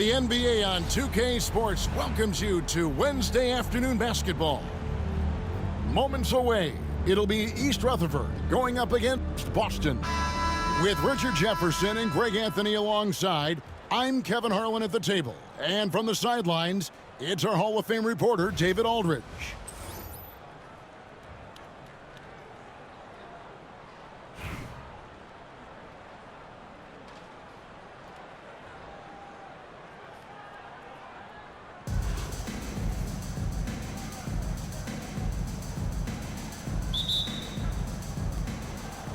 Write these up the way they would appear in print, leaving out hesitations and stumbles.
The NBA on 2K Sports welcomes you to Wednesday afternoon basketball. Moments away, it'll be East Rutherford going up against Boston. With Richard Jefferson and Greg Anthony alongside, I'm Kevin Harlan at the table. And from the sidelines, it's our Hall of Fame reporter, David Aldridge.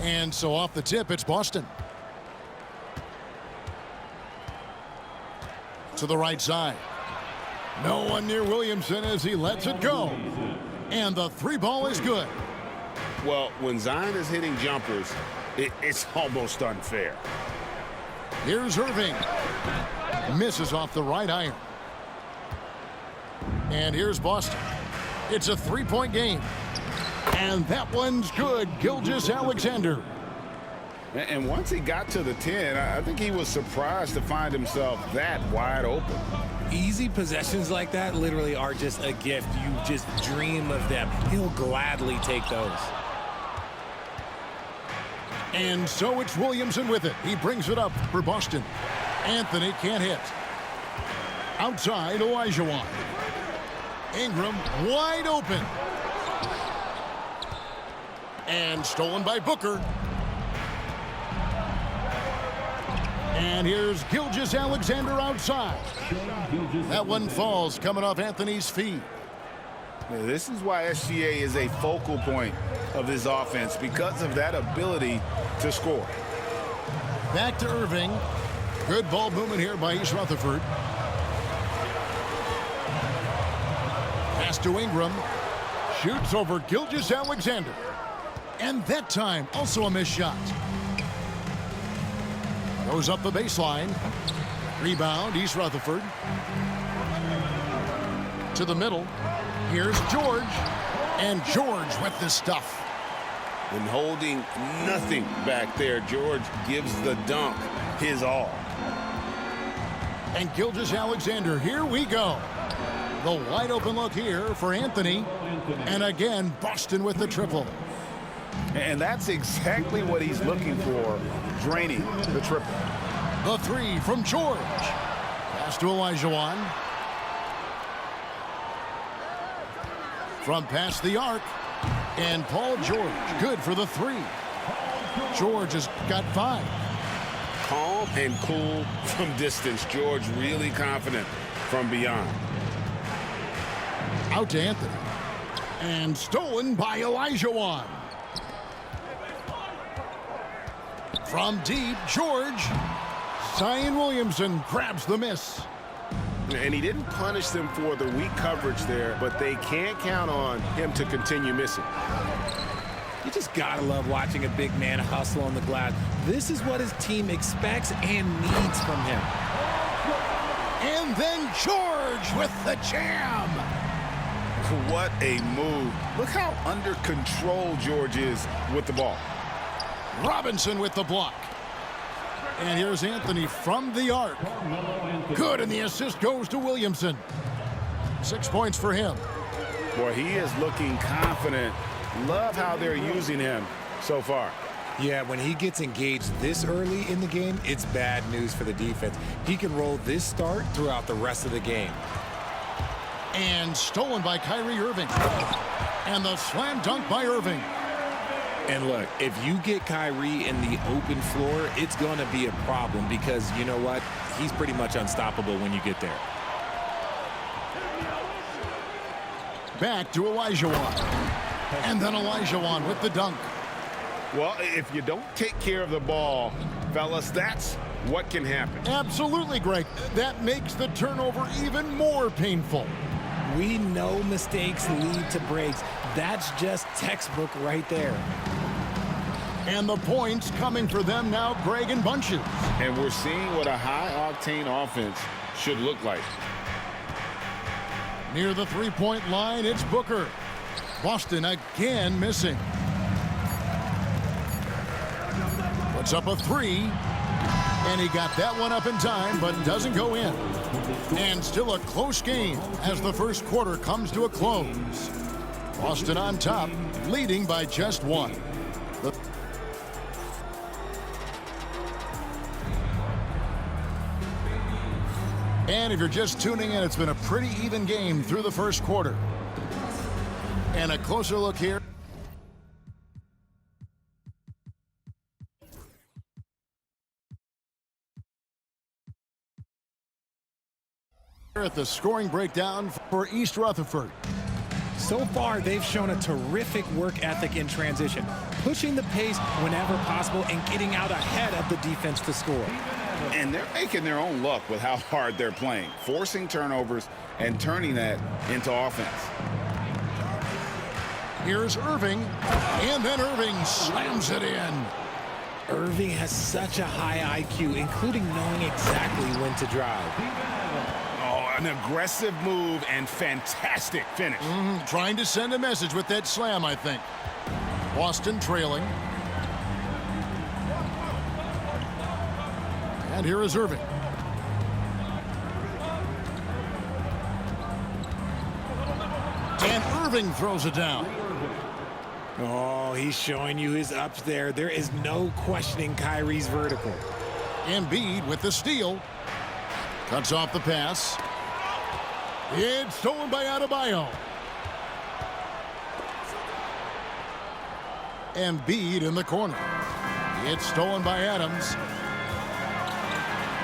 And so off the tip, it's Boston. To the right side. No one near Williamson as he lets it go. And the three ball is good. Well, when Zion is hitting jumpers, it's almost unfair. Here's Irving. Misses off the right iron. And here's Boston. It's a three-point game. And that one's good. Gilgeous-Alexander. And once he got to the 10, I think he was surprised to find himself that wide open. Easy possessions like that literally are just a gift. You just dream of them. He'll gladly take those. And so it's Williamson with it. He brings it up for Boston. Anthony can't hit. Outside, Olajuwon. Ingram wide open. And stolen by Booker. And here's Gilgeous-Alexander outside. That one falls coming off Anthony's feet. This is why SGA is a focal point of this offense, because of that ability to score. Back to Irving. Good ball movement here by East Rutherford. Pass to Ingram. Shoots over Gilgeous-Alexander. And that time, also a missed shot. Goes up the baseline. Rebound, East Rutherford. To the middle. Here's George. And George with the stuff. When holding nothing back there, George gives the dunk his all. And Gilgeous-Alexander, here we go. The wide open look here for Anthony. And again, Boston with the triple. And that's exactly what he's looking for, draining the triple. The three from George. Pass to Olajuwon. From past the arc. And Paul George, good for the three. George has got 5. Calm and cool from distance. George really confident from beyond. Out to Anthony. And stolen by Olajuwon. From deep, George. Zion Williamson grabs the miss. And he didn't punish them for the weak coverage there, but they can't count on him to continue missing. You just gotta love watching a big man hustle on the glass. This is what his team expects and needs from him. And then George with the jam. What a move. Look how under control George is with the ball. Robinson with the block. And here's Anthony from the arc. Good, and the assist goes to Williamson. 6 points for him. Boy, he is looking confident. Love how they're using him so far. Yeah, when he gets engaged this early in the game, it's bad news for the defense. He can roll this start throughout the rest of the game. And stolen by Kyrie Irving. And the slam dunk by Irving. And look, if you get Kyrie in the open floor, it's going to be a problem because, you know what, he's pretty much unstoppable when you get there. Back to Olajuwon. And then Olajuwon with the dunk. Well, if you don't take care of the ball, fellas, that's what can happen. Absolutely, Greg. That makes the turnover even more painful. We know mistakes lead to breaks. That's just textbook right there. And the points coming for them now, Greg, in bunches. And we're seeing what a high-octane offense should look like. Near the three-point line, it's Booker. Boston again missing. Puts up a three. And he got that one up in time, but doesn't go in. And still a close game as the first quarter comes to a close. Boston on top, leading by just one. And if you're just tuning in, it's been a pretty even game through the first quarter. And a closer look here. At the scoring breakdown for East Rutherford. So far, they've shown a terrific work ethic in transition, pushing the pace whenever possible and getting out ahead of the defense to score. And they're making their own luck with how hard they're playing, forcing turnovers and turning that into offense. Here's Irving, and then Irving slams it in. Irving has such a high IQ, including knowing exactly when to drive. Oh, an aggressive move and fantastic finish. Trying to send a message with that slam, I think. Boston trailing. And here is Irving. And Irving throws it down. Oh, he's showing you his ups there. There is no questioning Kyrie's vertical. Embiid with the steal. Cuts off the pass. It's stolen by Adebayo. Embiid in the corner. It's stolen by Adams.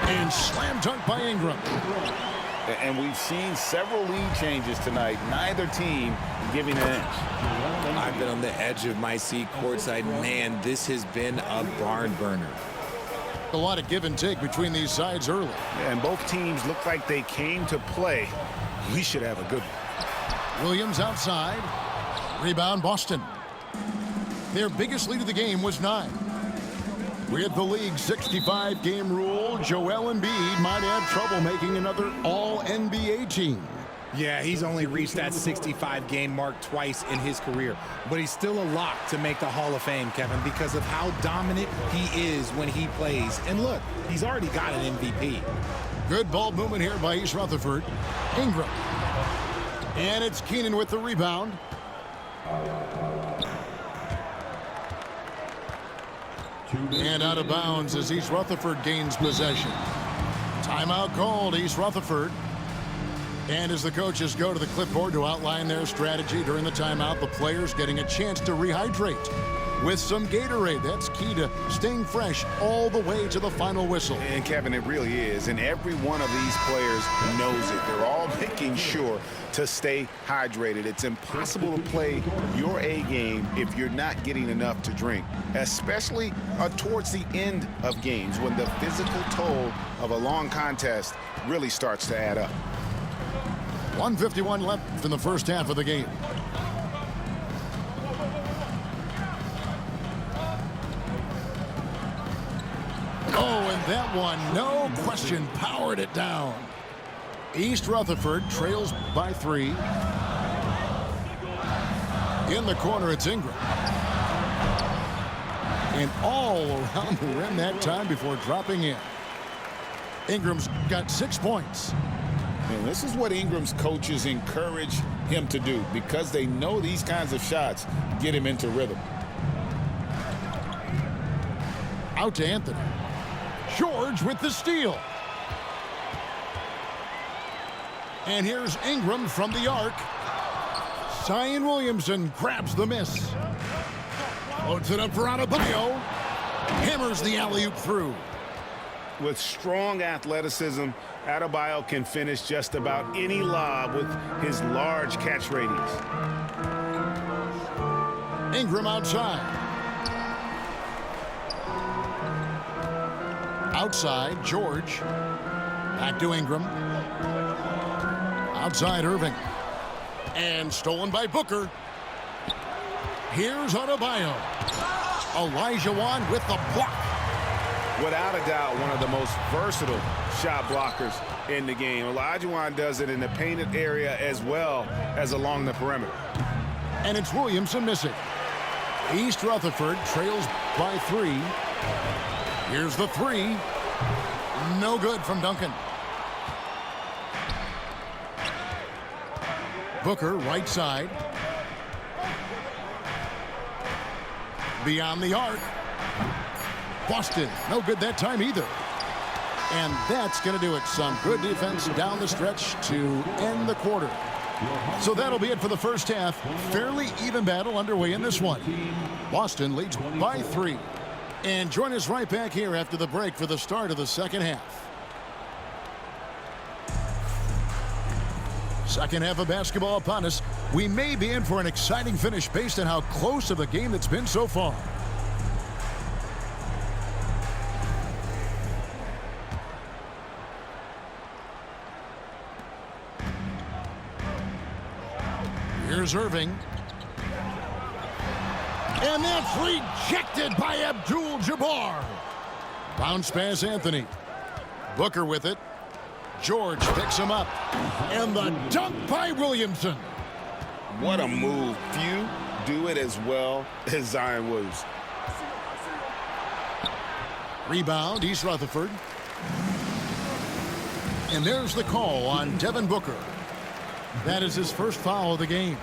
And slam dunk by Ingram. And we've seen several lead changes tonight. Neither team giving an inch. I've been on the edge of my seat courtside. Man, this has been a barn burner. A lot of give and take between these sides early. Yeah, and both teams look like they came to play. We should have a good one. Williams outside. Rebound Boston. Their biggest lead of the game was 9. With the league's 65-game rule, Joel Embiid might have trouble making another All-NBA team. Yeah, he's only reached that 65-game mark twice in his career. But he's still a lock to make the Hall of Fame, Kevin, because of how dominant he is when he plays. And look, he's already got an MVP. Good ball movement here by East Rutherford. Ingram. And it's Keenan with the rebound. And out of bounds as East Rutherford gains possession. Timeout called, East Rutherford. And as the coaches go to the clipboard to outline their strategy during the timeout, the players getting a chance to rehydrate with some Gatorade. That's key to staying fresh all the way to the final whistle. And Kevin, it really is. And every one of these players knows it. They're all making sure to stay hydrated. It's impossible to play your A game if you're not getting enough to drink, especially towards the end of games when the physical toll of a long contest really starts to add up. 1:51 left in the first half of the game. Oh, and that one, no question, powered it down. East Rutherford trails by 3. In the corner, it's Ingram. And all around the rim that time before dropping in. Ingram's got 6 points. And this is what Ingram's coaches encourage him to do because they know these kinds of shots get him into rhythm. Out to Anthony. George with the steal. And here's Ingram from the arc. Zion Williamson grabs the miss. Loads it up for Adebayo. Hammers the alley-oop through. With strong athleticism, Adebayo can finish just about any lob with his large catch radius. Ingram outside. Outside, George. Back to Ingram. Outside, Irving. And stolen by Booker. Here's Adebayo. Olajuwon with the block. Without a doubt, one of the most versatile shot blockers in the game. Olajuwon does it in the painted area as well as along the perimeter. And it's Williamson missing. East Rutherford trails by 3. Here's the 3. No good from Duncan. Booker, right side. Beyond the arc. Boston, no good that time either. And that's going to do it. Some good defense down the stretch to end the quarter. So that'll be it for the first half. Fairly even battle underway in this one. Boston leads by 3. And join us right back here after the break for the start of the second half. Second half of basketball upon us. We may be in for an exciting finish based on how close of a game it's been so far. Here's Irving. And that's rejected by Abdul-Jabbar. Bounce pass Anthony. Booker with it. George picks him up. And the dunk by Williamson. What a move. Few do it as well as Zion Williams. Rebound, East Rutherford. And there's the call on Devin Booker. That is his first foul of the game.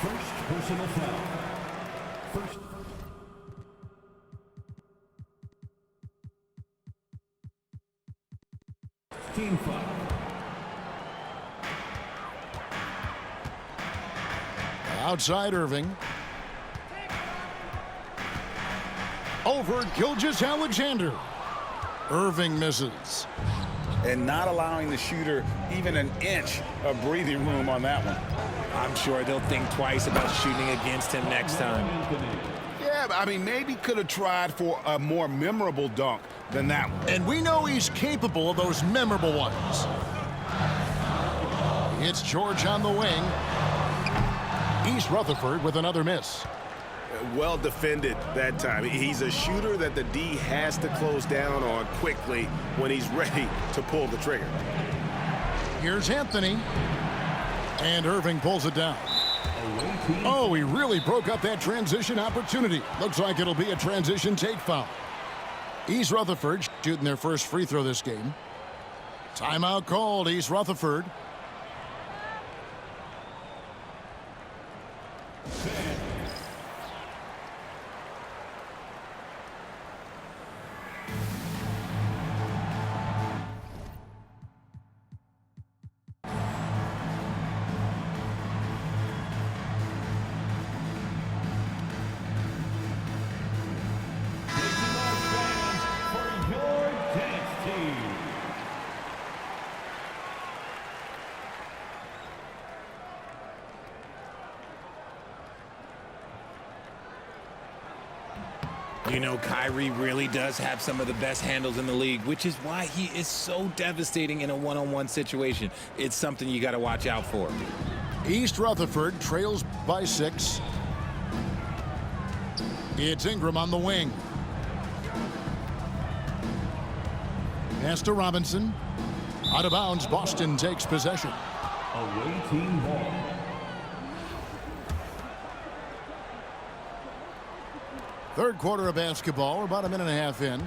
First personal foul. First. Team foul. Outside Irving. Over Gilgeous-Alexander. Irving misses. And not allowing the shooter even an inch of breathing room on that one. I'm sure they'll think twice about shooting against him next time. Yeah, but I mean, maybe could have tried for a more memorable dunk than that one. And we know he's capable of those memorable ones. It's George on the wing. East Rutherford with another miss. Well defended that time. He's a shooter that the D has to close down on quickly when he's ready to pull the trigger. Here's Anthony. And Irving pulls it down. Oh, he really broke up that transition opportunity. Looks like it'll be a transition take foul. East Rutherford shooting their first free throw this game. Timeout called, East Rutherford. You know, Kyrie really does have some of the best handles in the league, which is why he is so devastating in a one-on-one situation. It's something you got to watch out for. East Rutherford trails by 6. It's Ingram on the wing. Pass to Robinson. Out of bounds, Boston takes possession. Away team ball. Third quarter of basketball. We're about a minute and a half in.